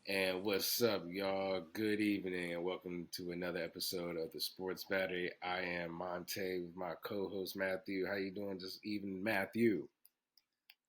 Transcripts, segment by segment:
And what's up, y'all? Good evening, and welcome to another episode of the Sports Battery. I am Monte with my co-host Matthew. How you doing this evening, Matthew?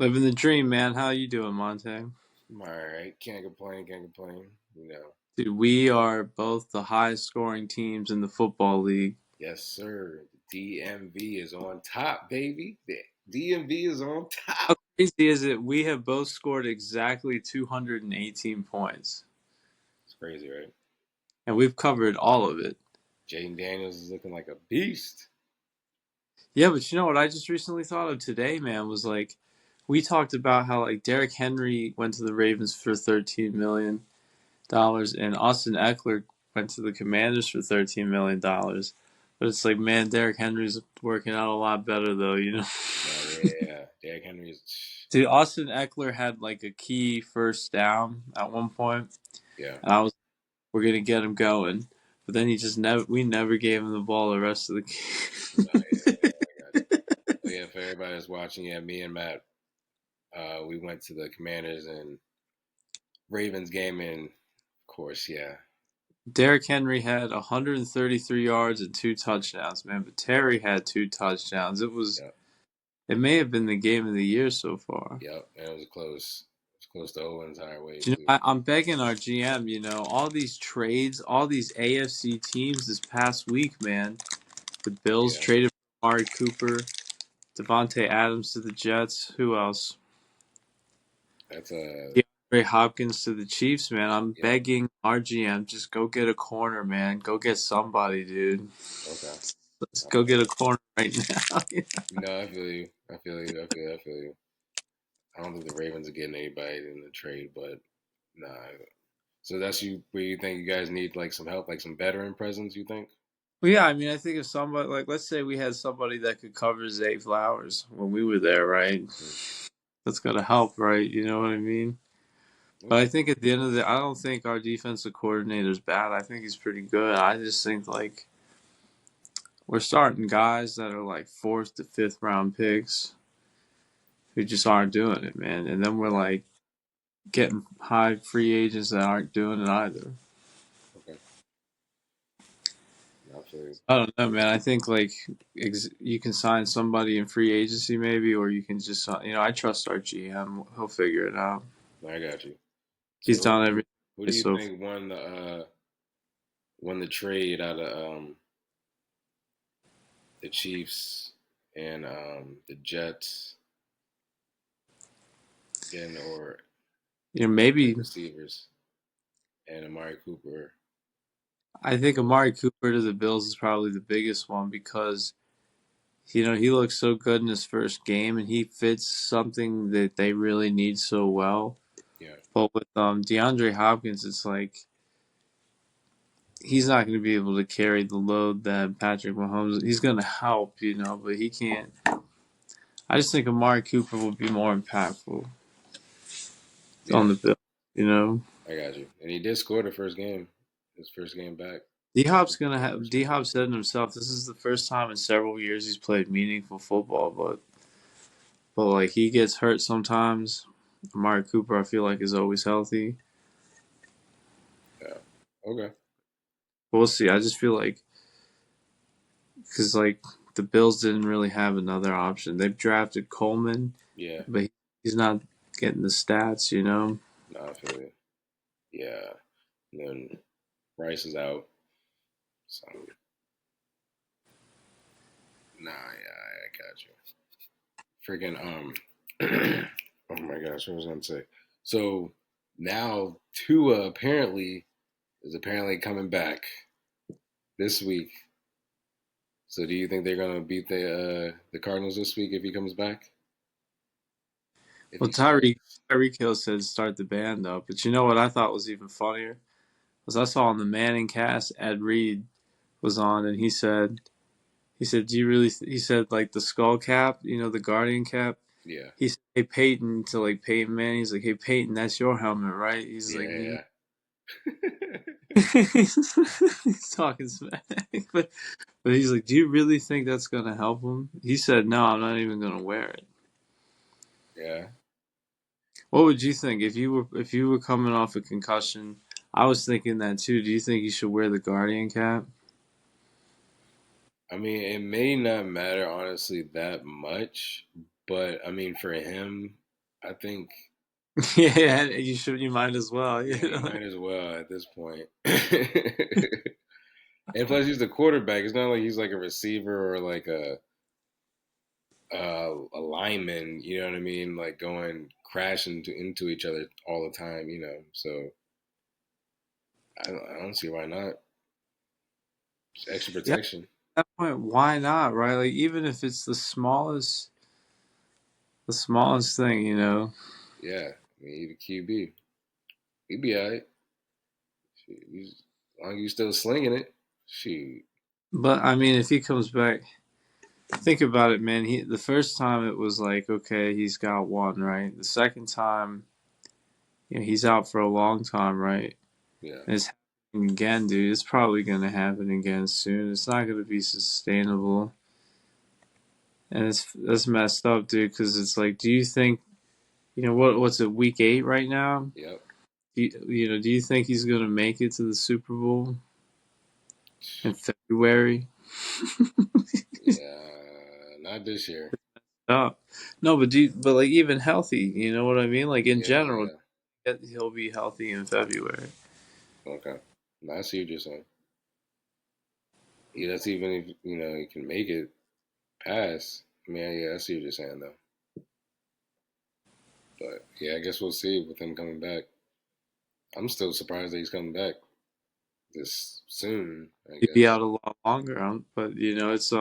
Living the dream, man. How you doing, Monte? I'm all right. Can't complain. Can't complain. Dude, we are both the highest scoring teams in the football league. Yes, sir. The DMV is on top, baby. The DMV is on How top. crazy is it? We have both scored exactly 218 points, It's crazy, right? and we've covered all of it. Jaden Daniels is looking like a beast. Yeah, but you know what I just recently thought of today, man, was like we talked about how like Derrick Henry went to the Ravens for $13 million, and Austin Eckler went to the Commanders for $13 million. But it's like, man, Derrick Henry's working out a lot better, though, you know? Yeah. Derrick Henry is. Dude, Austin Eckler had like a key first down at one point, Yeah. and I was, we're gonna get him going, but then he just we never gave him the ball the rest of the Oh, game. yeah. I got you. Oh, yeah, for everybody that's watching, yeah, me and Matt, we went to the Commanders and Ravens game, and of course, yeah, Derrick Henry had 133 yards and 2 touchdowns, man, but Terry had 2 touchdowns. yep, It may have been the game of the year so far. yep, and it was close. It was close the whole entire way Do you know, too. I'm begging our GM, all these trades, all these AFC teams this past week, man. The Bills Yeah, traded for Amari Cooper. Devontae Adams to the Jets. Who else? that's a DeAndre Hopkins to the Chiefs, man. I'm yep. begging RGM, just go get a corner, man. Go get somebody, dude. Okay, Let's I go feel get a you. corner right now. No, I feel you. I feel you. I feel you. I don't think the Ravens are getting anybody in the trade, but nah. So that's you. Where you think you guys need like some help, like some veteran presence? You think? Well, yeah, I mean, I think if somebody, like, let's say we had somebody that could cover Zay Flowers when we were there, right? Hmm. That's got to help, right? You know what I mean? But I Okay. think at the end of the day, I don't think our defensive coordinator's bad. I think he's pretty good. I just think, like, we're starting guys that are like fourth to fifth round picks who just aren't doing it, man. And then we're Yeah. like getting high free agents that aren't doing it either. Okay. I feel you. I don't know, man. I think like you can sign somebody in free agency maybe, or you can just I trust our GM. He'll figure it out. I got you. So He's done everything who do you so far. think won the trade out of the Chiefs and the Jets getting or the Maybe receivers and Amari Cooper? I think Amari Cooper to the Bills is probably the biggest one because he looks so good in his first game and he fits something that they really need so well. Yeah, But with DeAndre Hopkins, it's like he's not going to be able to carry the load that Patrick Mahomes. He's going to help, but he can't. I just think Amari Cooper will be more impactful on yeah, the Bills. I got you. And he did score the first game, his first game back. D Hop's gonna have. First D game. Hop said himself, this is the first time in several years he's played meaningful football, but like he gets hurt sometimes. Amari Cooper, I feel like, is always healthy. Yeah. Okay. But we'll see. I just feel like because like the Bills didn't really have another option. They've drafted Coleman, Yeah. but he's not getting the stats. No, I feel you. Yeah. And then Rice is out. So nah, yeah, I got you. Freaking oh my gosh, what was I gonna say? So now Tua apparently coming back this week. So do you think they're gonna beat the Cardinals this week if he comes back? If Well, he Tyreek starts? Tyreek Hill said start the band up, but you know what I thought was even funnier was I saw on the Manning cast Ed Reed was on and he said do you really he said like the skull cap, the Guardian cap. Yeah. He said, hey Peyton to like Peyton Manning. He's like, hey Peyton, that's your helmet, right? He's like, Yeah, he's talking smack, but he's like, do you really think that's gonna help him? He said, no, I'm not even gonna wear it. yeah. What would you think if you were coming off a concussion? I was thinking that too. Do you think you should wear the Guardian cap? I mean, it may not matter honestly that much, but I mean, for him, I think Yeah, you should. You might as well. yeah, he might as well at this point. And plus, he's the quarterback. It's not like he's like a receiver or like a lineman. You know what I mean? Like going crashing into each other all the time. So I don't see why not. Just extra Yeah. protection. At that point, why not? Right? Like even if it's the smallest thing. Yeah, I mean, he the QB. He be alright. As long as you still slinging it, shoot. But I mean, if he comes back, think about it, man. The first time it was like, okay, he's got one, right? The second time, he's out for a long time, right? Yeah, And it's happening again, dude. It's probably gonna happen again soon. It's not gonna be sustainable, and that's messed up, dude. Because it's like, do you think, what's it, week 8 right now? yep. Do you think he's gonna make it to the Super Bowl in February? Yeah, not this year. Oh, no, but like even healthy, you know what I mean? Like in Yeah, general, yeah. he'll be healthy in February. Okay. Now I see what you're saying. Yeah, that's even if you can make it past. I mean, yeah, I see what you're saying though. But yeah, I guess we'll see with him coming back. I'm still surprised that he's coming back this soon. I He'd be guess. out a lot longer, but it's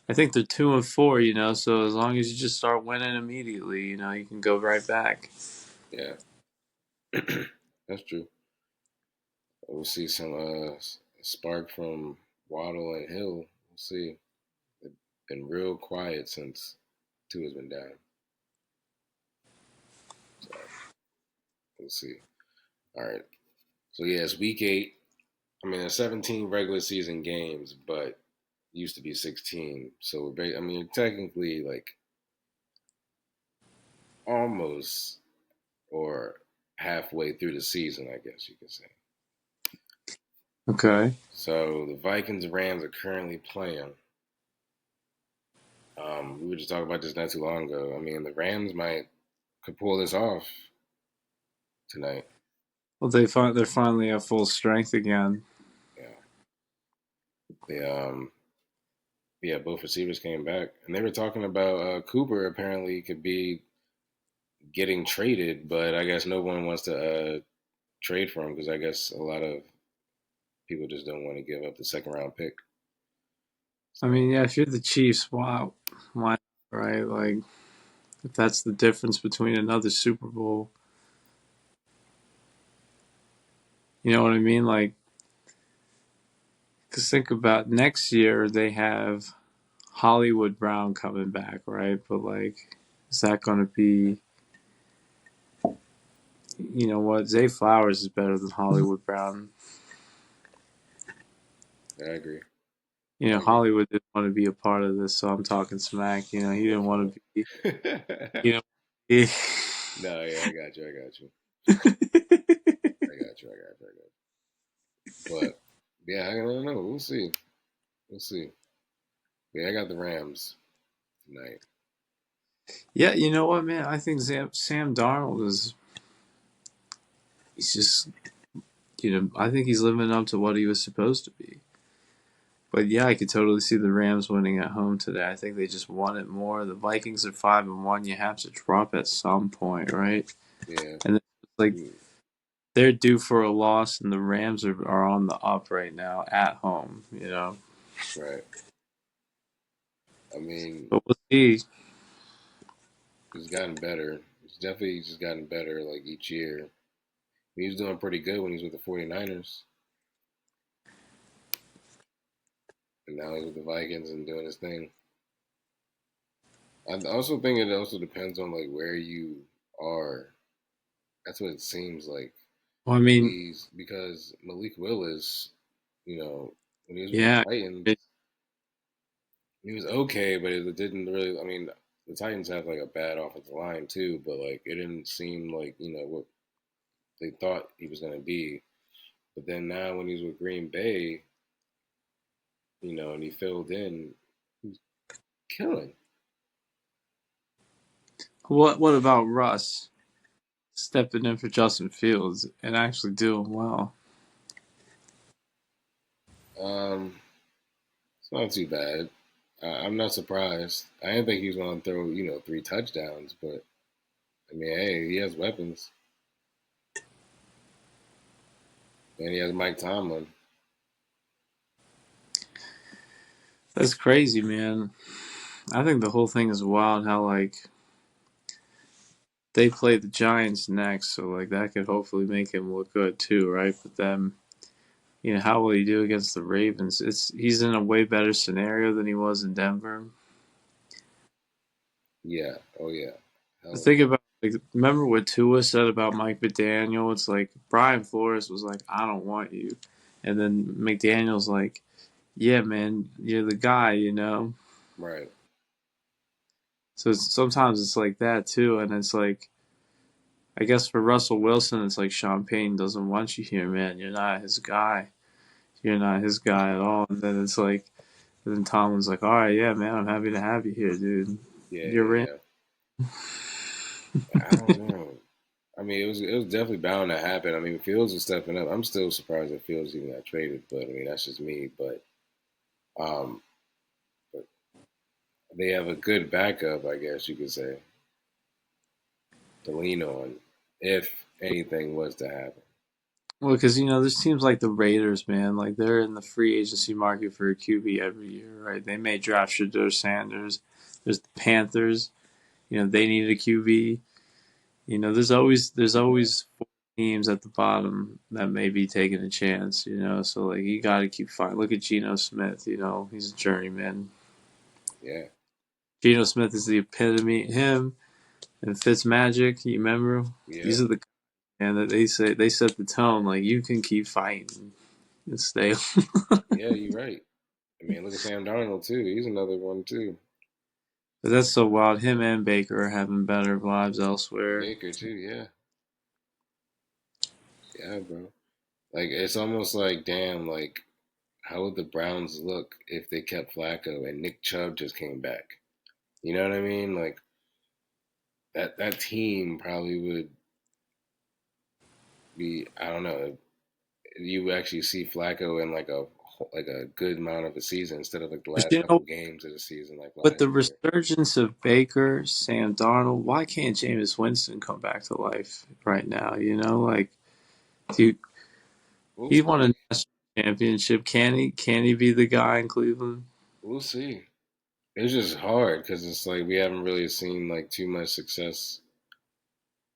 I think they're 2-4, so as long as you just start winning immediately, you can go right back. Yeah, that's true. We'll see some spark from Waddle and Hill. We'll see. They've been real quiet since two has been down. So we'll see. All right. So yeah, it's week 8. I mean, there's 17 regular season games, but it used to be 16. So I mean, technically, like almost or halfway through the season, I guess you could say. Okay. So the Vikings Rams are currently playing. We were just talking about this not too long ago. I mean, the Rams could pull this off tonight. Well, they're finally at full strength again. Yeah, they yeah, both receivers came back, and they were talking about Cooper apparently could be getting traded, but I guess no one wants to trade for him because I guess a lot of people just don't want to give up the second round pick. I So mean, yeah, if you're the Chiefs, wow, why, right? Like, if that's the difference between another Super Bowl, you know what I mean? Like, because think about next year, they have Hollywood Brown coming back, right? But like, is that going to be, what? Zay Flowers is better than Hollywood Brown. I agree. I agree. Hollywood didn't want to be a part of this, so I'm talking smack. He didn't want to be, you know. He, No, yeah, I got you. I got you. I got you. I got you. I got you. But yeah, I don't know. We'll see. We'll see. Yeah, I got the Rams tonight. yeah, you know what, man? I think Sam Darnold he's just, I think he's living up to what he was supposed to be. But yeah, I could totally see the Rams winning at home today. I think they just want it more. The Vikings are 5-1. You have to drop at some point, right? Yeah. And it's like Mm, they're due for a loss, and the Rams are on the up right now at home. right. I mean, But we'll see. it's gotten better. It's definitely just gotten better like each year. He was doing pretty good when he was with the 49ers. And now he's with the Vikings and doing his thing. I also think it also depends on like where you are. That's what it seems like. Well, I mean, He's because Malik Willis, you know, when he was with the yeah, Titans, he was okay, but it didn't really. I mean, the Titans have like a bad offensive line too, but like it didn't seem like what they thought he was gonna be. But then now when he's with Green Bay, and he filled in, he's killing. What about Russ stepping in for Justin Fields and actually doing well? Um, it's not too bad. I'm not surprised. I didn't think he was gonna throw 3 touchdowns, but I mean, hey, he has weapons, and he has Mike Tomlin. That's crazy, man. I think the whole thing is wild. How like they play the Giants next, so like that could hopefully make him look good too, right? But then how will he do against the Ravens? He's in a way better scenario than he was in Denver. Yeah. Oh yeah. The Hell thing about like, remember what Tua said about Mike McDaniel? It's like Brian Flores was like, "I don't want you," and then McDaniel's like, "Yeah, man, you're the guy." yeah. Right. So sometimes it's like that too, and it's like I guess for Russell Wilson, it's like Sean Payton doesn't want you here, man. You're not his guy. You're not his guy at all. And then it's like, and then Tomlin's like, all right, yeah, man, I'm happy to have you here, dude. Yeah. You're Yeah. in. Yeah. I don't know. I mean, it was definitely bound to happen. I mean, Fields is stepping up. I'm still surprised that Fields even got traded, but I mean that's just me. Um, but they have a good backup, I guess you could say, to lean on if anything was to happen. Well, because there's teams like the Raiders, man. Like they're in the free agency market for a QB every year, right? They may draft Shedeur Sanders. There's the Panthers. They need a QB. There's always four teams at the bottom that may be taking a chance. So like you got to keep fighting. Look at Geno Smith. He's a journeyman. Yeah. Geno Smith is the epitome. Him and Fitzmagic. You remember? Yeah. These are the and that they set the tone. Like you can keep fighting and stay. Yeah. You're right. I mean, look at Sam Darnold too. He's another one too. But that's so wild. Him and Baker are having better lives elsewhere. Baker too. Yeah. Yeah, bro. Like it's almost like damn. Like how would the Browns look if they kept Flacco and Nick Chubb just came back? You know what I mean? Like that team probably would be. I don't know. You actually see Flacco in like a good amount of a season instead of like the But last you couple know, games of the season like with last the year. resurgence of Baker, Sam Darnold, why can't Jameis Winston come back to life right now? Like dude, We'll he won a see. national championship. Can he? Can he be the guy in Cleveland? We'll see. It's just hard because it's like we haven't really seen like too much success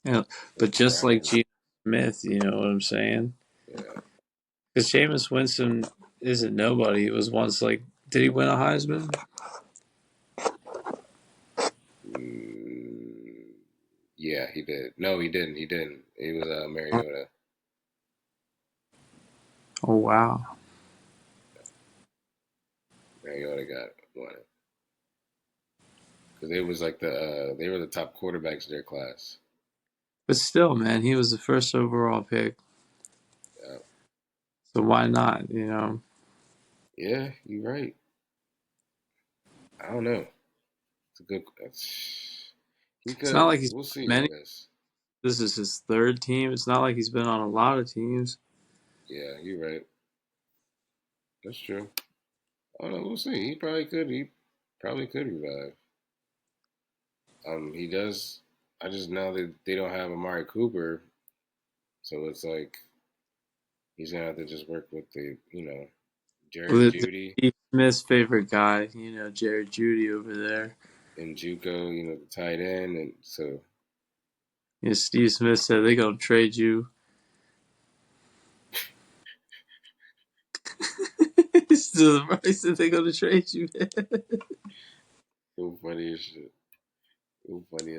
You know, with but the just like Browns. Geno Smith, you know what I'm saying? Yeah. Because Jameis Winston isn't nobody. It was once like, did he win a Heisman? Mm, yeah, he did. No, he didn't. He didn't. It was Mariota. Oh wow! Mariota got one because they was like they were the top quarterbacks of their class. But still, man, he was the first overall pick. Yeah, So why not? yeah, you're right. I don't know. It's a good. He It's not could. like he's We'll see. I many. guess. This is his third team. It's not like he's been on a lot of teams. Yeah, you're right. That's true. I don't know. We'll see. He probably could. He probably could revive. He does. I just know that they don't have Amari Cooper, so it's like he's gonna have to just work with Jerry With Judy Steve Smith's favorite guy, Jared Judy over there. and JUCO, the tight end, and so Steve Smith said they're gonna trade you. Still, he said they're gonna trade you. so funny as shit. So funny